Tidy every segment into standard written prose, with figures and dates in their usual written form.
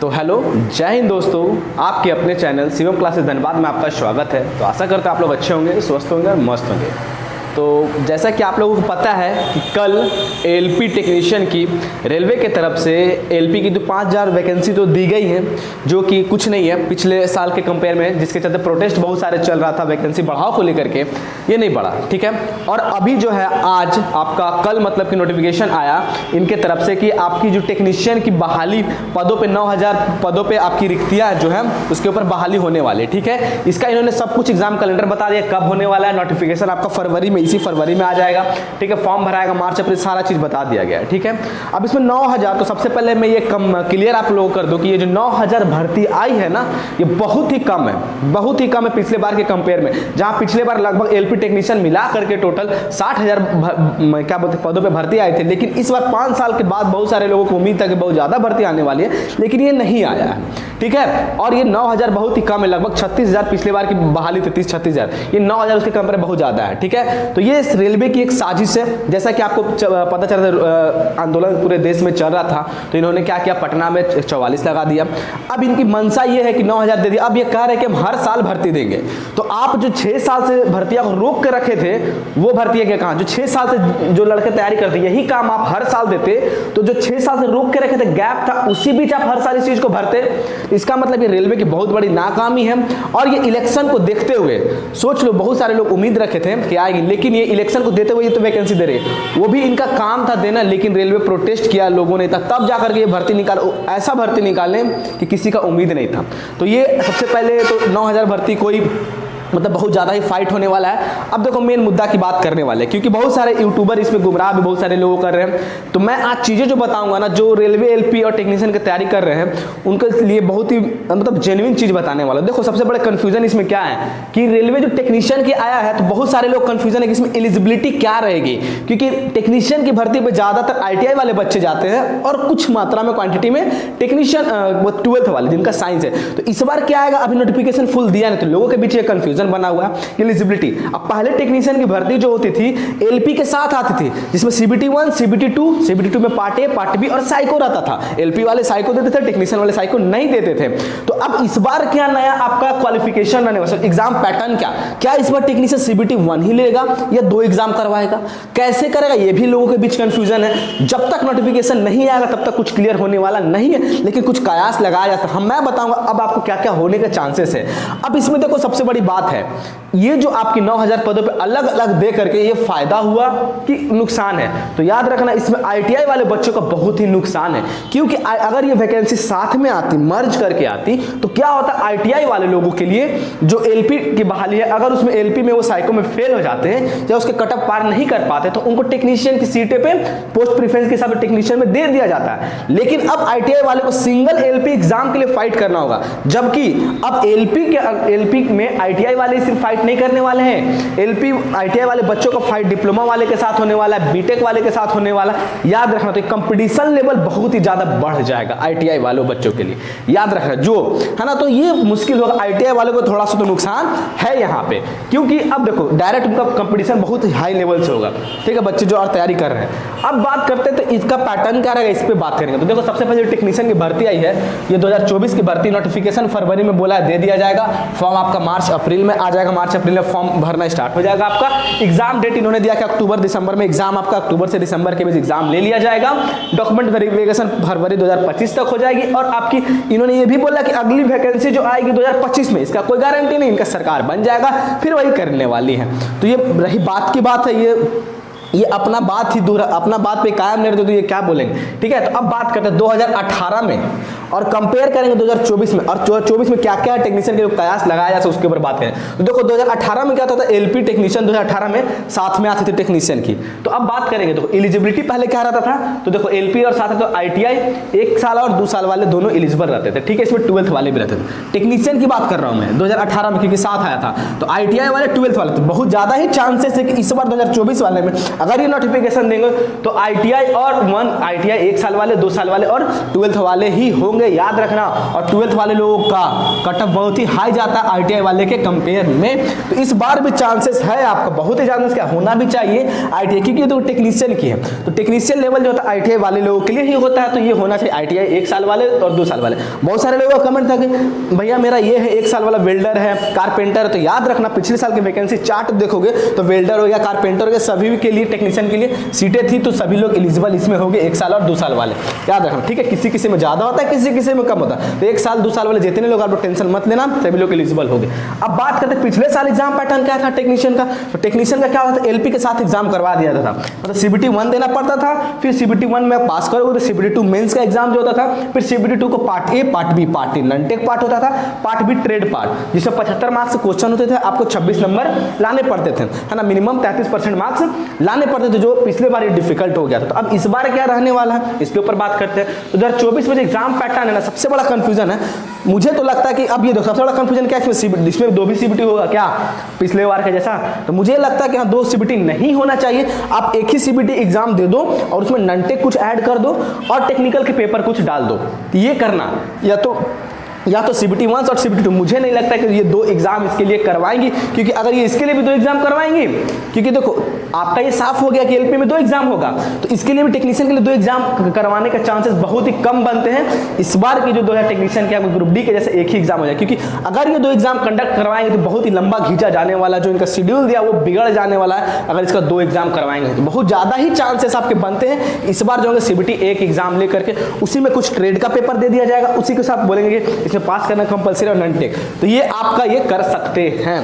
तो हेलो, जय हिंद दोस्तों। आपके अपने चैनल शिवम क्लासेस धनबाद में आपका स्वागत है। तो आशा करते हैं आप लोग अच्छे होंगे, स्वस्थ होंगे और मस्त होंगे। तो जैसा कि आप लोगों को पता है कि कल एलपी टेक्नीशियन की रेलवे के तरफ से एलपी की तो 5000 वैकेंसी तो दी गई है, जो कि कुछ नहीं है पिछले साल के कंपेयर में, जिसके चलते प्रोटेस्ट बहुत सारे चल रहा था वैकेंसी बढ़ाओ को लेकर के, ये नहीं बढ़ा, ठीक है। और अभी जो है आज आपका कल मतलब कि नोटिफिकेशन आया इनके तरफ से कि आपकी जो टेक्नीशियन की बहाली पदों पे 9000 पदों पे आपकी रिक्तियाँ जो है उसके ऊपर बहाली होने वाली, ठीक है। इसका इन्होंने सब कुछ एग्जाम कैलेंडर बता दिया कब होने वाला है। नोटिफिकेशन आपका फरवरी में, इसी फरवरी में आ जाएगा, ठीक है। फॉर्म भराएगा मार्च अप्रैल, सारा चीज बता दिया गया है, ठीक है। अब इसमें 9000, तो सबसे पहले मैं ये क्लियर आप लोगों को कर दूं कि ये जो 9000 भर्ती आई है ना, ये बहुत ही कम है, बहुत ही कम है पिछले बार के कंपेयर में। जहां पिछले बार लगभग एलपी टेक्नीशियन मिला करके टोटल 60000 क्या बोलते पदों पे भर्ती आई थी, लेकिन इस बार 5 साल के बाद बहुत सारे लोगों को उम्मीद था कि बहुत ज्यादा भर्ती आने वाली है, लेकिन ये नहीं आया है, ठीक है। और ये 9000 बहुत ही कम है, लगभग 36000 पिछले बार की बहाली थी, 30-36000, ये 9000 उसके कंपेयर बहुत ज्यादा है, ठीक है। तो ये रेलवे की एक साजिश है, जैसा कि आपको पता चल रहा है आंदोलन पूरे देश में चल रहा था, तो इन्होंने क्या किया, पटना में 44 लगा दिया। अब इनकी मंशा ये है कि 9000 दे दिया, अब ये कह रहे हैं कि हम हर साल भर्ती देंगे। तो आप जो 6 साल से भर्तियां को रोक के रखे थे, वो भर्तियां क्या कहां, जो 6 साल से जो लड़के तैयारी करते यही काम आप हर साल देते, तो जो 6 साल से रोक के रखे थे, गैप था, उसी बीच आप हर साल इस चीज को भरते। इसका मतलब ये रेलवे की बहुत बड़ी नाकामी है। और ये इलेक्शन को देखते हुए सोच लो, बहुत सारे लोग उम्मीद रखे थे कि आएगी, लेकिन ये इलेक्शन को देते हुए ये तो वैकेंसी दे रहे, वो भी इनका काम था देना, लेकिन रेलवे प्रोटेस्ट किया लोगों ने, तब जाकर के ये भर्ती निकाल, ऐसा भर्ती निकालने कि किसी का उम्मीद नहीं था। तो ये सबसे पहले तो 9000 भर्ती कोई मतलब बहुत ज़्यादा ही फाइट होने वाला है। अब देखो मेन मुद्दा की बात करने वाले, क्योंकि बहुत सारे यूट्यूबर इसमें गुमराह भी बहुत सारे लोग कर रहे हैं। तो मैं आज चीज़ें जो बताऊंगा ना, जो रेलवे एलपी और टेक्नीशियन की तैयारी कर रहे हैं उनके लिए बहुत ही मतलब जेन्युइन चीज़ बताने वाला। देखो सबसे बड़ा कन्फ्यूजन इसमें क्या है कि रेलवे जो टेक्नीशियन की आया है, तो बहुत सारे लोग कन्फ्यूजन है कि इसमें एलिजिबिलिटी क्या रहेगी, क्योंकि टेक्नीशियन की भर्ती पर ज़्यादातर ITI वाले बच्चे जाते हैं और कुछ मात्रा में क्वान्टिटी में टेक्नीशियन 12th वाले जिनका साइंस है। तो इस बार क्या आएगा, अभी नोटिफिकेशन फुल दिया नहीं, तो लोगों के बीच ये कन्फ्यूजन बना हुआ एलिजिबिलिटी। अब पहले टेक्नीशियन की भर्ती जो होती थी एलपी के साथ आती थी, जिसमें CBT1, CBT2 में पार्ट ए पार्ट बी और साइको रहता था। एलपी वाले साइको देते थे, टेक्नीशियन वाले साइको नहीं देते थे। तो अब इस बार क्या नया आपका क्वालिफिकेशन रहने वाला, एग्जाम पैटर्न क्या इस बार टेक्नीशियन CBT1 ही लेगा या 2 एग्जाम करवाएगा, कैसे करेगा, ये भी लोगों के बीच कंफ्यूजन है। जब तक नोटिफिकेशन नहीं आएगा तब तक कुछ क्लियर होने वाला नहीं है, लेकिन कुछ कयास लगाया जाता है। मैं बताऊंगा अब आपको क्या क्या होने के चांसेस है। अब इसमें देखो सबसे बड़ी बात है, ये जो आपकी 9000 पदों पे अलग अलग दे करके ये फायदा हुआ कि नुकसान है, तो याद रखना इसमें ITI वाले बच्चों का बहुत ही नुकसान है। क्योंकि अगर ये वैकेंसी साथ में आती, मर्ज करके आती, तो क्या होता ITI वाले लोगों के लिए जो एलपी की बहाली है, अगर उसमें एलपी में वो साइको में फेल हो जाते हैं या उसके कटअप पार नहीं कर पाते, तो उनको टेक्नीशियन की सीटें पे पोस्ट प्रेफरेंस के हिसाब से टेक्नीशियन में दे दिया जाता है। लेकिन अब ITI वाले को सिंगल एलपी एग्जाम के लिए फाइट करना होगा, जबकि अब एलपी में ITI वाले सिर्फ फाइट नहीं करने वाले हैं, एलपी ITI वाले बच्चों का फाइट डिप्लोमा वाले के साथ होने वाला है, बीटेक वाले के साथ होने वाला है। याद रखना, तो कंपटीशन लेवल बहुत ही ज्यादा बढ़ जाएगा ITI वालों बच्चों के लिए, याद रखना जो है ना। तो ये मुश्किल होगा, ITI वालों को थोड़ा सा तो नुकसान है यहाँ पे, क्योंकि अब देखो डायरेक्ट उनका कंपटीशन बहुत हाई लेवल से होगा, ठीक है, बच्चे जो और तैयारी कर रहे हैं। अब बात करते हैं तो इसका पैटर्न क्या रहेगा, इस पर बात करेंगे। तो देखो सबसे पहले टेक्नीशियन की भर्ती आई है, ये 2024 की भर्ती, नोटिफिकेशन फरवरी में बोला है दे दिया जाएगा, फॉर्म आपका मार्च अप्रैल में आ जाएगा, मार्च अप्रैल में फॉर्म भरना स्टार्ट हो जाएगा आपका। एग्जाम डेट इन्होंने दिया कि अक्टूबर दिसंबर में एग्जाम, आपका अक्टूबर से दिसंबर के बीच एग्जाम ले लिया जाएगा। डॉक्यूमेंट वेरिफिकेशन फरवरी 2025 तक हो जाएगी। और आपकी इन्होंने ये भी बोला कि अगली वैकेंसी जो आएगी 2025 में, इसका कोई गारंटी नहीं, इनका सरकार बन जाएगा फिर वही करने वाली है। तो ये रही बात की बात है, ये अपना बात ही दूसरा अपना बात पे कायम नहीं रहते तो ये क्या बोलेंगे, ठीक है। तो अब बात करते हैं 2018 में और कंपेयर करेंगे 2024 में, और 2024 में क्या क्या टेक्नीशियन के कयास लगाया जाए उसके ऊपर बात करें। तो देखो 2018 में क्या होता था, एलपी टेक्नीशियन 2018 में साथ में आती थी टेक्नीशियन की। तो अब बात करेंगे तो एलिजिबिलिटी पहले क्या रहता था, तो देखो एलपी और साथ में तो ITI 1 साल और 2 साल वाले दोनों एलिजिबल रहते थे, ठीक है। इसमें 12th वाले भी रहते थे। टेक्नीशियन की बात कर रहा हूं मैं 2018 में, क्योंकि साथ आया था। तो ITI वाले 12th वाले, तो बहुत ज्यादा ही चांसेस है कि इस बार 2024 वाले में अगर ये नोटिफिकेशन देंगे तो ITI और ITI 1 साल वाले, 2 साल वाले और 12th वाले ही होंगे, याद रखना। और 12th वाले लोगों का कट ऑफ बहुत ही हाई जाता है ITI वाले के कंपेयर में। तो इस बार भी चांसेस है आपका, बहुत ही चांसेस क्या होना भी चाहिए ITI, क्योंकि तो टेक्नीशियन की है, तो टेक्नीशियन लेवल जो होता है ITI वाले लोगों के लिए ही होता है, तो ये होना चाहिए ITI 1 साल वाले और 2 साल वाले। बहुत सारे लोगों का कमेंट था कि भैया मेरा ये है 1 साल वाला वेल्डर है, कारपेंटर, तो याद रखना पिछले साल के वैकेंसी चार्ट देखोगे तो वेल्डर हो गया, कारपेंटर हो गया, सभी के लिए टेक्नीशियन के लिए सीटें थी, तो सभी लोग एलिजिबल इसमें होंगे 1 साल और 2 साल वाले, याद रखना, ठीक है। किसी किसी में ज्यादा होता है, किसी किसी में कम होता है, तो 1 साल 2 साल वाले जितने लोग, आप लोग टेंशन मत लेना, सभी लोग एलिजिबल होंगे। अब बात करते हैं पिछले साल एग्जाम पैटर्न क्या था टेक्नीशियन का। तो टेक्नीशियन का क्या होता था, LP के साथ एग्जाम करवा दिया था, मतलब CBT 1 देना पड़ता था, फिर CBT 1 में पास करोगे तो CBT 2 मेंस का एग्जाम जो होता था, फिर CBT 2 को part A, part B, part A non-take part होता था, पार्ट B ट्रेड पार्ट, जिसमें 75 मार्क्स क्वेश्चन होते थे, आपको 26 नंबर लाने पड़ते थे, है ना, मिनिमम 33% मार्क्स लाने पड़ते थे, जो पिछले बार ये डिफिकल्ट हो गया था। तो अब इस बार क्या रहने वाला है, इसके ऊपर बात करते हैं। तो 2024 में जो एग्जाम पैटर्न है ना, सबसे बड़ा कंफ्यूजन है, मुझे तो लगता है कि अब ये देखो सबसे बड़ा कंफ्यूजन क्या है इसमें 2 भी CBT होगा क्या पिछले बार का जैसा, तो मुझे लगता है कि हाँ 2 CBT नहीं होना चाहिए, आप एक ही CBT एग्जाम दे दो और उसमें नॉन-टेक कुछ ऐड कर दो और टेक्निकल के पेपर कुछ डाल दो, ये करना, या तो CBT 1 और CBT 2, मुझे नहीं लगता कि ये 2 एग्जाम इसके लिए करवाएंगे, क्योंकि अगर ये इसके लिए भी 2 एग्जाम करवाएंगे, क्योंकि देखो आपका ये साफ हो गया कि LP में 2 एग्जाम होगा, तो इसके लिए भी टेक्नीशियन के लिए 2 एग्जाम करवाने का चांसेस बहुत ही कम बनते हैं। इस बार की जो 2 है टेक्नीशियन के ग्रुप D के जैसे एक ही एग्जाम हो जाए, क्योंकि अगर ये 2 एग्जाम कंडक्ट करवाएंगे तो बहुत ही लंबा खींचा जाने वाला, जो इनका शेड्यूल दिया वो बिगड़ जाने वाला है। अगर इसका 2 एग्जाम करवाएंगे तो बहुत ज्यादा ही चांसेस आपके बनते हैं इस बार जो होंगे CBT 1 एग्जाम लेकर के उसी में कुछ ट्रेड का पेपर दे दिया जाएगा, उसी के साथ बोलेंगे इसमें पास करना कंपलसरी और नॉन-टेक, तो ये आपका ये कर सकते हैं।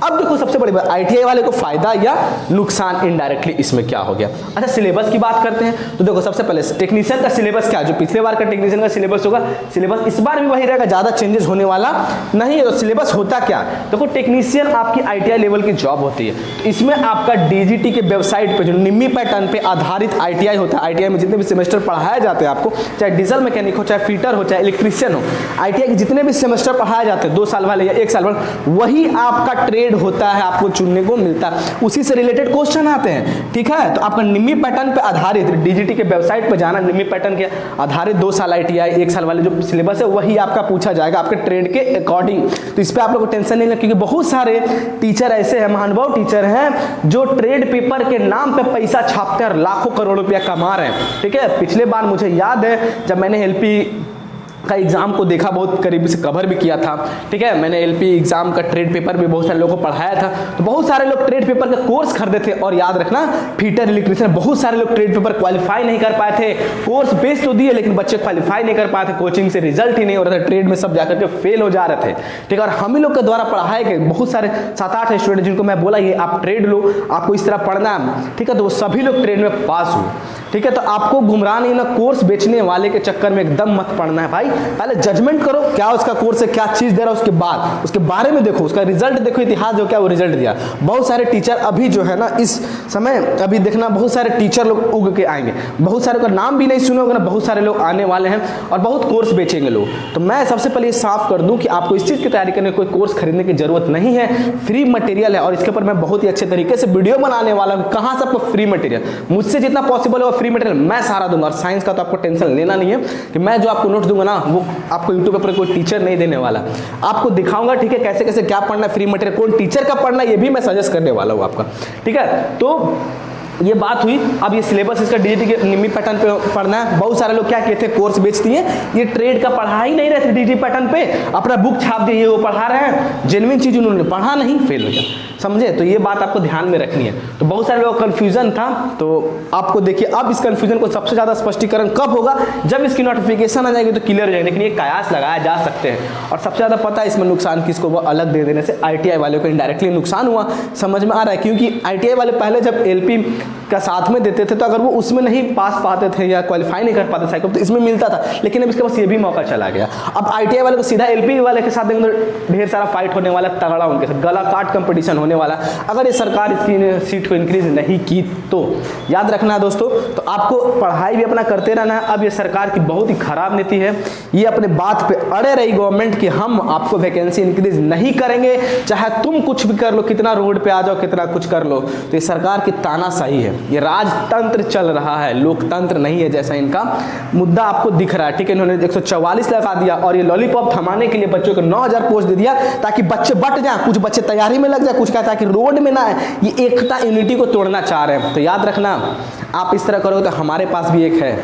अब देखो सबसे बड़ी बात, ITI वाले को फायदा या नुकसान इनडायरेक्टली इसमें क्या हो गया। अच्छा सिलेबस की बात करते हैं, तो देखो सबसे पहले टेक्नीशियन का सिलेबस क्या, जो पिछले बार का टेक्नीशियन का सिलेबस होगा, सिलेबस इस बार भी वही रहेगा, ज्यादा चेंजेस होने वाला नहीं है। तो सिलेबस होता क्या, देखो टेक्नीशियन आपकी ITI लेवल की जॉब होती है, तो इसमें आपका DGT के वेबसाइट पे जो निम्मी पैटर्न पे आधारित ITI होता है, ITI में जितने भी सेमेस्टर पढ़ाए जाते हैं आपको, चाहे डीजल मैकेनिक हो, चाहे फिटर हो, चाहे इलेक्ट्रीशियन हो, ITI के जितने भी सेमेस्टर पढ़ाए जाते हैं 2 साल वाले या 1 साल वाले, वही आपका ट्रेड होता है, आपको चुनने को मिलता है, उसी से रिलेटेड क्वेश्चन आते हैं, ठीक है। तो आपका निम्मी पैटर्न पे आधारित DGT के वेबसाइट पे जाना, निम्मी पैटर्न के आधारित 2 साल ITI 1 साल वाले जो सिलेबस है वही आपका पूछा जाएगा आपके ट्रेड के अकॉर्डिंग। तो इस पे आप लोगों को टेंशन नहीं लेना, क्योंकि बहुत सारे टीचर ऐसे हैं, महानुभाव टीचर हैं, जो ट्रेड पेपर के नाम पे पैसा छापते हैं, लाखों करोड़ रुपया कमा रहे हैं, ठीक है। पिछले बार मुझे याद है जब मैंने LP का एग्जाम को देखा, बहुत करीब से कवर भी किया था, ठीक है, मैंने LP एग्जाम का ट्रेड पेपर भी बहुत सारे लोगों को पढ़ाया था, तो बहुत सारे लोग ट्रेड पेपर का कोर्स खरीदे थे, और याद रखना फिटर इलेक्ट्रीशियन बहुत सारे लोग ट्रेड पेपर क्वालिफाई नहीं कर पाए थे, कोर्स बेस तो दिए लेकिन बच्चे क्वालिफाई नहीं कर पाए थे, कोचिंग से रिजल्ट ही नहीं हो रहा था, ट्रेड में सब जाकर के फेल हो जा रहे थे, ठीक है। और हम ही लोग के द्वारा पढ़ाए गए बहुत सारे 7-8 स्टूडेंट जिनको मैं बोला ये आप ट्रेड लो, आपको इस तरह पढ़ना है, ठीक है, तो वो सभी लोग ट्रेड में पास हुए, ठीक है। तो आपको गुमराह नहीं ना, कोर्स बेचने वाले के चक्कर में एकदम मत पड़ना है भाई, पहले जजमेंट करो क्या उसका कोर्स है, क्या चीज दे रहा है, उसके बाद उसके बारे में देखो, उसका रिजल्ट देखो, इतिहास जो क्या वो रिजल्ट दिया। बहुत सारे टीचर अभी जो है ना इस समय अभी देखना बहुत सारे टीचर लोग उग के आएंगे, बहुत सारे का नाम भी नहीं सुने होगा ना, बहुत सारे लोग आने वाले हैं और बहुत कोर्स बेचेंगे लोग। तो मैं सबसे पहले साफ कर दूं कि आपको इस चीज की तैयारी करने कोई कोर्स खरीदने की जरूरत नहीं है, फ्री मटेरियल है, और इसके ऊपर मैं बहुत ही अच्छे तरीके से वीडियो बनाने वाला हूं, कहां से आपको फ्री मटेरियल, मुझसे जितना पॉसिबल है फ्री मटेरियल मैं सारा दूंगा। और साइंस का तो आपको टेंशन लेना नहीं है कि मैं जो आपको नोट्स दूंगा ना वो आपको यूट्यूब पर कोई टीचर नहीं देने वाला, आपको दिखाऊंगा, ठीक है, कैसे कैसे क्या पढ़ना है, फ्री मटेरियल कौन टीचर का पढ़ना है ये भी मैं सजेस्ट करने वाला हूं आपका, ठीक है। तो ये बात हुई। अब ये सिलेबस इसका DGT के निम्मी पैटर्न पे पढ़ना है। बहुत सारे लोग क्या कहते हैं कोर्स बेचती हैं, ये ट्रेड का पढ़ा ही नहीं रहे थे DGT पैटर्न पे, अपना बुक छाप दिए ये वो पढ़ा रहे हैं, जेन्युइन चीज उन्होंने पढ़ा नहीं, फेल हो गया, समझे। तो ये बात आपको ध्यान में रखनी है। तो बहुत सारे लोग कंफ्यूजन था, तो आपको देखिए अब इस कंफ्यूजन को सबसे ज्यादा स्पष्टीकरण कब होगा, जब इसकी नोटिफिकेशन आ जाएगी तो क्लियर हो जाएगी। लेकिन ये कयास लगाया जा सकते हैं और सबसे ज्यादा पता है इसमें नुकसान किसको, वो अलग दे देने से ITI वाले को इनडायरेक्टली नुकसान हुआ, समझ में आ रहा है। क्योंकि ITI वाले पहले जब LP का साथ में देते थे तो अगर वो उसमें नहीं पास पाते थे या क्वालिफाई नहीं कर पाते साइकिल तो इसमें मिलता था, लेकिन अब इसके पास ये भी मौका चला गया। अब ITI वाले को सीधा LP वाले के साथ देंगे तो ढेर सारा फाइट होने वाला, तगड़ा उनके साथ गला काट कंपटीशन होने होने वाला अगर ये सरकार इसकी सीट को इंक्रीज नहीं की। तो याद रखना है दोस्तों, तो आपको पढ़ाई भी अपना करते रहना है। अब ये सरकार की बहुत ही खराब नीति है, ये अपने बात पे अड़े रही गवर्नमेंट कि हम आपको वैकेंसी इंक्रीज नहीं करेंगे, चाहे तुम कुछ भी कर लो, कितना रोड पे आ जाओ, कितना कुछ कर लो। तो ये सरकार की तानाशाही है, ये राजतंत्र चल रहा है, लोकतंत्र नहीं है जैसा इनका मुद्दा आपको दिख रहा है। ठीक है, इन्होंने 144 लगा दिया और ये लॉलीपॉप थमाने के लिए बच्चों को 9000 पोस्ट दे दिया ताकि बच्चे बट जाए, कुछ बच्चे तैयारी में लग जाए, कुछ कहता है कि रोड में ना है। ये एकता यूनिटी को तोड़ना चाह रहे हैं। तो याद रखना, आप इस तरह करोगे तो हमारे पास भी एक है,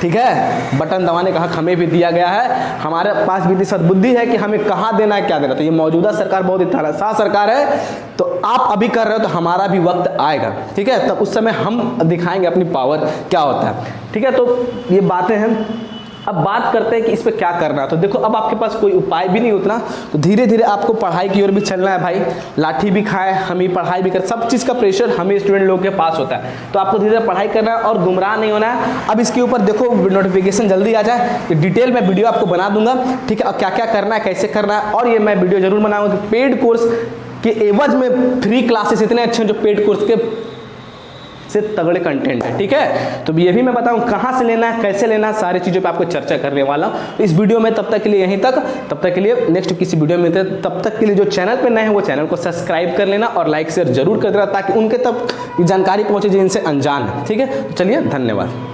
ठीक है, बटन दबाने का हक हमें भी दिया गया है, हमारे पास भी इतनी सद्बुद्धि है कि हमें कहाँ देना है, क्या देना। तो ये मौजूदा सरकार बहुत ही तानाशाह सरकार है, तो आप अभी कर रहे हो तो हमारा भी वक्त आएगा, ठीक है, तब उस समय हम दिखाएंगे अपनी पावर क्या होता है। ठीक है, तो ये बातें हैं। अब बात करते हैं कि इस पर क्या करना है। तो देखो, अब आपके पास कोई उपाय भी नहीं उतना, तो धीरे धीरे आपको पढ़ाई की ओर भी चलना है भाई। लाठी भी खाए, हम ही पढ़ाई भी कर, सब चीज़ का प्रेशर हमें स्टूडेंट लोग के पास होता है। तो आपको धीरे धीरे पढ़ाई करना है और गुमराह नहीं होना है। अब इसके ऊपर देखो नोटिफिकेशन जल्दी आ जाए, तो डिटेल में वीडियो आपको बना दूंगा, ठीक है, और क्या क्या करना है, कैसे करना है। और ये मैं वीडियो जरूर बनाऊंगा कि पेड कोर्स के एवज में फ्री क्लासेस इतने अच्छे हैं जो पेड कोर्स के से तगड़े कंटेंट है। ठीक है, तो ये भी मैं बताऊं कहां से लेना है, कैसे लेना है, सारी चीज़ों पे आपको चर्चा करने वाला हूं। तो इस वीडियो में तब तक के लिए यहीं तक, तब तक के लिए नेक्स्ट किसी वीडियो में मिलते हैं। तब तक के लिए जो चैनल पे नए हैं वो चैनल को सब्सक्राइब कर लेना और लाइक शेयर जरूर कर देना ताकि उनके तक जानकारी पहुंचे जिनसे अनजान है। ठीक है, तो चलिए, धन्यवाद।